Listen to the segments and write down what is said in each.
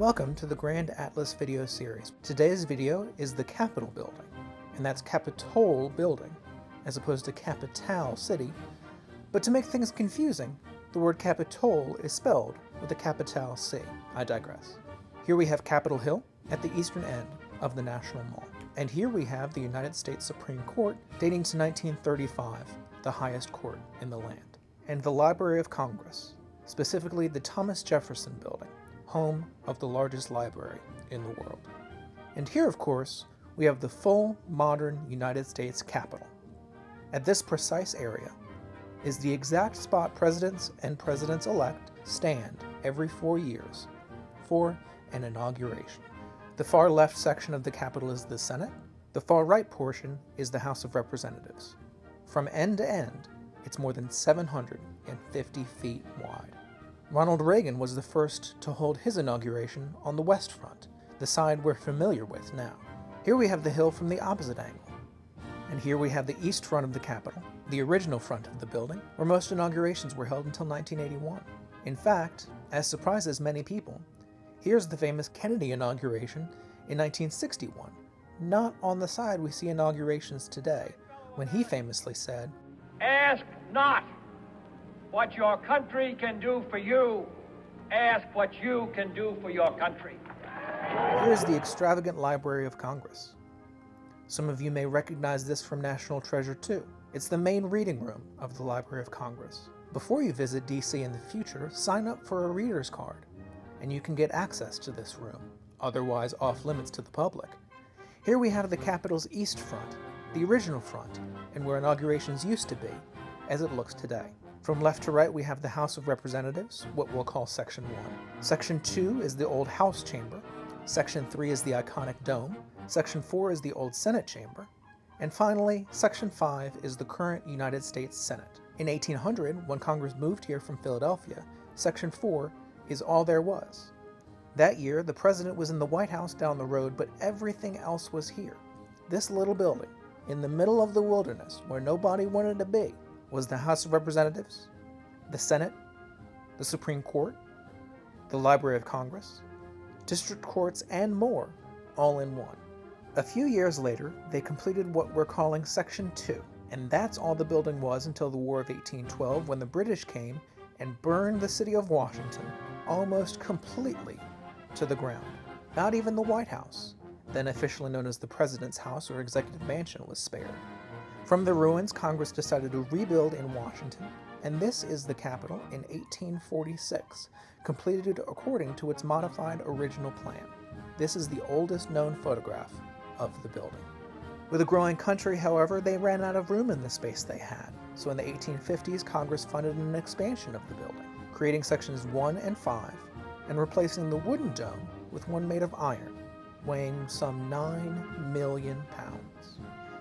Welcome to the Grand Atlas video series. Today's video is the Capitol building, and that's Capitol building, as opposed to Capital City. But to make things confusing, the word Capitol is spelled with a capital C. I digress. Here we have Capitol Hill at the eastern end of the National Mall. And here we have the United States Supreme Court dating to 1935, the highest court in the land. And the Library of Congress, specifically the Thomas Jefferson Building, home of the largest library in the world. And here, of course, we have the full modern United States Capitol. At this precise area is the exact spot presidents and presidents-elect stand every 4 years for an inauguration. The far left section of the Capitol is the Senate. The far right portion is the House of Representatives. From end to end, it's more than 750 feet wide. Ronald Reagan was the first to hold his inauguration on the West Front, the side we're familiar with now. Here we have the hill from the opposite angle. And here we have the east front of the Capitol, the original front of the building, where most inaugurations were held until 1981. In fact, as surprises many people, here's the famous Kennedy inauguration in 1961, not on the side we see inaugurations today, when he famously said, "Ask not what your country can do for you. Ask what you can do for your country." Here's the extravagant Library of Congress. Some of you may recognize this from National Treasure too. It's the main reading room of the Library of Congress. Before you visit DC in the future, sign up for a reader's card, and you can get access to this room, otherwise off limits to the public. Here we have the Capitol's east front, the original front, and where inaugurations used to be, as it looks today. From left to right, we have the House of Representatives, what we'll call Section 1. Section 2 is the old House Chamber. Section 3 is the iconic Dome. Section 4 is the old Senate Chamber. And finally, Section 5 is the current United States Senate. In 1800, when Congress moved here from Philadelphia, Section 4 is all there was. That year, the president was in the White House down the road, but everything else was here. This little building, in the middle of the wilderness, where nobody wanted to be, was the House of Representatives, the Senate, the Supreme Court, the Library of Congress, district courts, and more, all in one. A few years later, they completed what we're calling Section 2, and that's all the building was until the War of 1812, when the British came and burned the city of Washington almost completely to the ground. Not even the White House, then officially known as the President's House or Executive Mansion, was spared. From the ruins, Congress decided to rebuild in Washington, and this is the Capitol in 1846, completed according to its modified original plan. This is the oldest known photograph of the building. With a growing country, however, they ran out of room in the space they had, so in the 1850s, Congress funded an expansion of the building, creating sections 1 and 5, and replacing the wooden dome with one made of iron, weighing some 9 million pounds.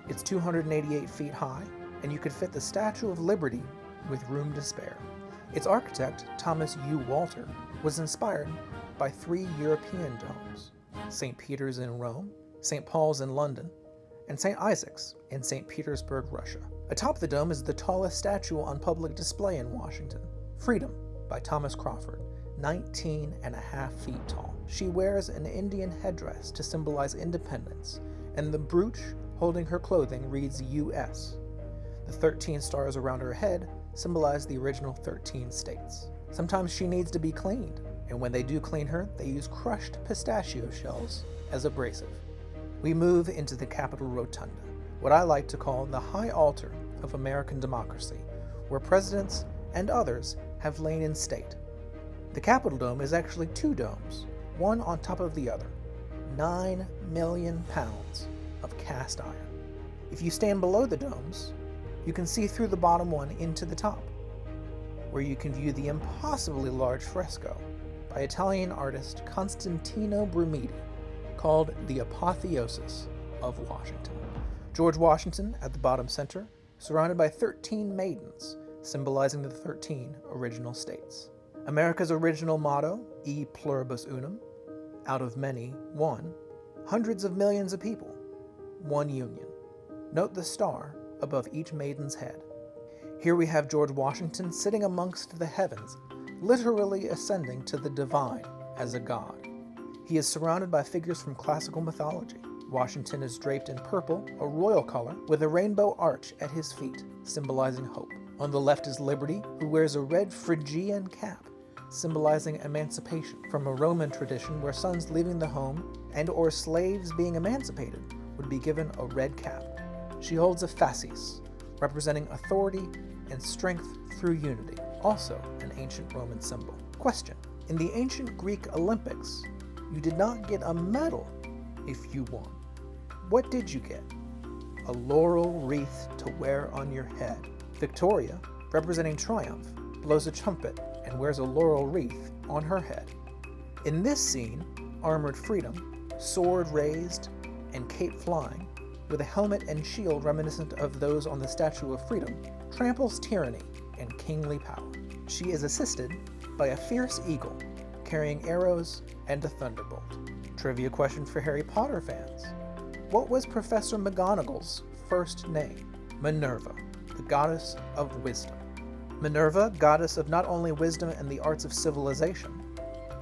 It's 288 feet high, and you could fit the Statue of Liberty with room to spare. Its architect, Thomas U. Walter, was inspired by 3 European domes: St. Peter's in Rome, St. Paul's in London, and St. Isaac's in St. Petersburg, Russia. Atop the dome is the tallest statue on public display in Washington, Freedom by Thomas Crawford, 19.5 feet tall. She wears an Indian headdress to symbolize independence, and the brooch holding her clothing reads U.S. The 13 stars around her head symbolize the original 13 states. Sometimes she needs to be cleaned, and when they do clean her, they use crushed pistachio shells as abrasive. We move into the Capitol Rotunda, what I like to call the high altar of American democracy, where presidents and others have lain in state. The Capitol Dome is actually 2 domes, one on top of the other. 9 million pounds of cast iron. If you stand below the domes, you can see through the bottom one into the top, where you can view the impossibly large fresco by Italian artist Constantino Brumidi, called The Apotheosis of Washington. George Washington at the bottom center, surrounded by 13 maidens, symbolizing the 13 original states. America's original motto, E pluribus unum, out of many, one, hundreds of millions of people, one union. Note the star above each maiden's head. Here we have George Washington sitting amongst the heavens, literally ascending to the divine as a god. He is surrounded by figures from classical mythology. Washington is draped in purple, a royal color, with a rainbow arch at his feet, symbolizing hope. On the left is Liberty, who wears a red Phrygian cap, symbolizing emancipation, from a Roman tradition where sons leaving the home and or slaves being emancipated would be given a red cap. She holds a fasces, representing authority and strength through unity, also an ancient Roman symbol. Question: in the ancient Greek Olympics, you did not get a medal if you won. What did you get? A laurel wreath to wear on your head. Victoria, representing triumph, blows a trumpet and wears a laurel wreath on her head. In this scene, armored freedom, sword raised and cape flying, with a helmet and shield reminiscent of those on the Statue of Freedom, tramples tyranny and kingly power. She is assisted by a fierce eagle carrying arrows and a thunderbolt. Trivia question for Harry Potter fans. What was Professor McGonagall's first name? Minerva, the goddess of wisdom. Minerva, goddess of not only wisdom and the arts of civilization,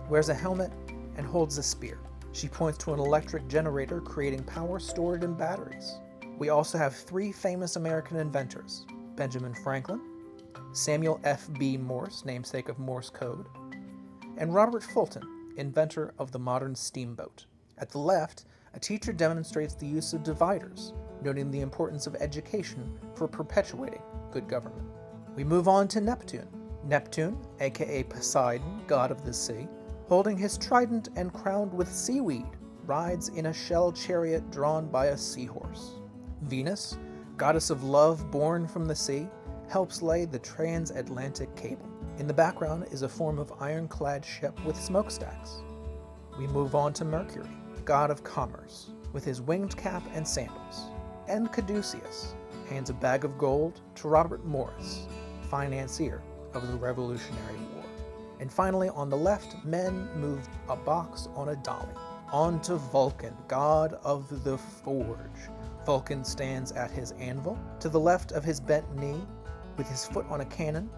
wears a helmet and holds a spear. She points to an electric generator creating power stored in batteries. We also have three famous American inventors: Benjamin Franklin, Samuel F.B. Morse, namesake of Morse code, and Robert Fulton, inventor of the modern steamboat. At the left, a teacher demonstrates the use of dividers, noting the importance of education for perpetuating good government. We move on to Neptune. Neptune, aka Poseidon, god of the sea, holding his trident and crowned with seaweed, rides in a shell chariot drawn by a seahorse. Venus, goddess of love born from the sea, helps lay the transatlantic cable. In the background is a form of ironclad ship with smokestacks. We move on to Mercury, god of commerce, with his winged cap and sandals. And Caduceus hands a bag of gold to Robert Morris, financier of the Revolutionary War. And finally, on the left, men move a box on a dolly. On to Vulcan, god of the forge. Vulcan stands at his anvil, to the left of his bent knee, with his foot on a cannon,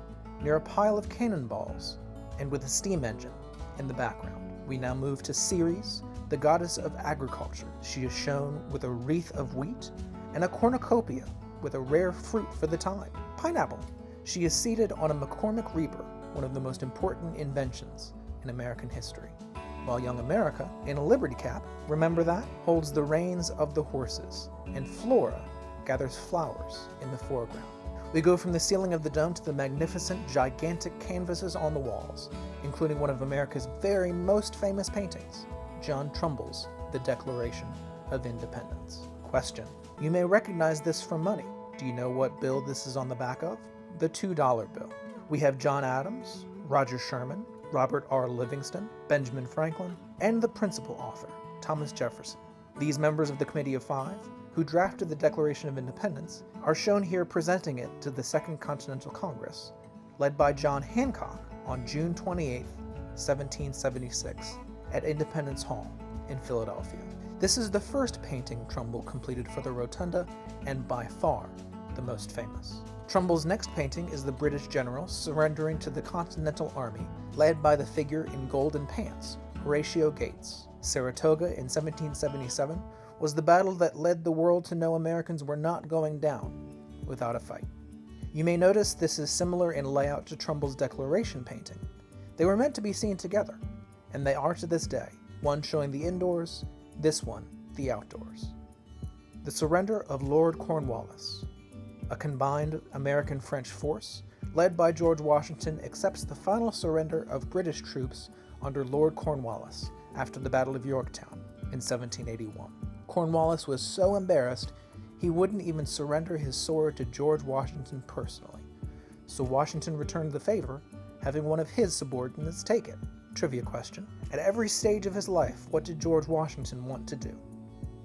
near a pile of cannonballs, and with a steam engine in the background. We now move to Ceres, the goddess of agriculture. She is shown with a wreath of wheat and a cornucopia with a rare fruit for the time, pineapple. She is seated on a McCormick Reaper, one of the most important inventions in American history. While young America, in a Liberty cap, remember that, holds the reins of the horses, and Flora gathers flowers in the foreground. We go from the ceiling of the dome to the magnificent, gigantic canvases on the walls, including one of America's very most famous paintings, John Trumbull's The Declaration of Independence. Question: you may recognize this from money. Do you know what bill this is on the back of? The $2 bill. We have John Adams, Roger Sherman, Robert R. Livingston, Benjamin Franklin, and the principal author, Thomas Jefferson. These members of the Committee of Five, who drafted the Declaration of Independence, are shown here presenting it to the Second Continental Congress, led by John Hancock on June 28, 1776, at Independence Hall in Philadelphia. This is the first painting Trumbull completed for the Rotunda, and by far the most famous. Trumbull's next painting is the British general surrendering to the Continental Army, led by the figure in golden pants, Horatio Gates. Saratoga in 1777 was the battle that led the world to know Americans were not going down without a fight. You may notice this is similar in layout to Trumbull's Declaration painting. They were meant to be seen together, and they are to this day, one showing the indoors, this one the outdoors. The surrender of Lord Cornwallis. A combined American-French force, led by George Washington, accepts the final surrender of British troops under Lord Cornwallis after the Battle of Yorktown in 1781. Cornwallis was so embarrassed he wouldn't even surrender his sword to George Washington personally. So Washington returned the favor, having one of his subordinates take it. Trivia question: at every stage of his life, what did George Washington want to do?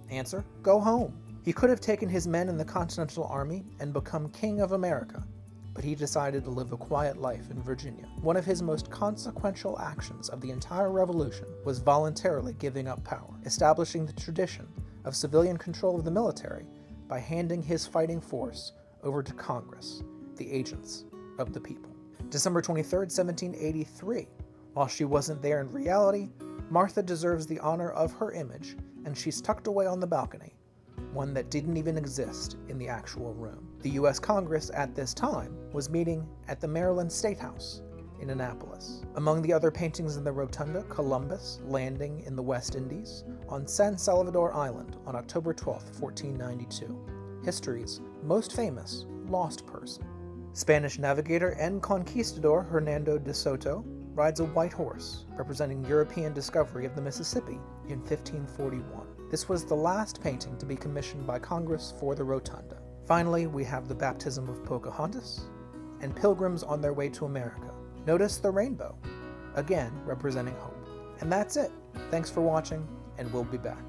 Answer: go home. He could have taken his men in the Continental Army and become King of America, but he decided to live a quiet life in Virginia. One of his most consequential actions of the entire Revolution was voluntarily giving up power, establishing the tradition of civilian control of the military by handing his fighting force over to Congress, the agents of the people. December 23, 1783. While she wasn't there in reality, Martha deserves the honor of her image, and she's tucked away on the balcony, one that didn't even exist in the actual room. The U.S. Congress at this time was meeting at the Maryland State House in Annapolis. Among the other paintings in the rotunda, Columbus landing in the West Indies on San Salvador Island on October 12, 1492, history's most famous lost person. Spanish navigator and conquistador Hernando de Soto rides a white horse, representing European discovery of the Mississippi in 1541. This was the last painting to be commissioned by Congress for the rotunda. Finally, we have the baptism of Pocahontas and pilgrims on their way to America. Notice the rainbow, again representing hope. And that's it. Thanks for watching, and we'll be back.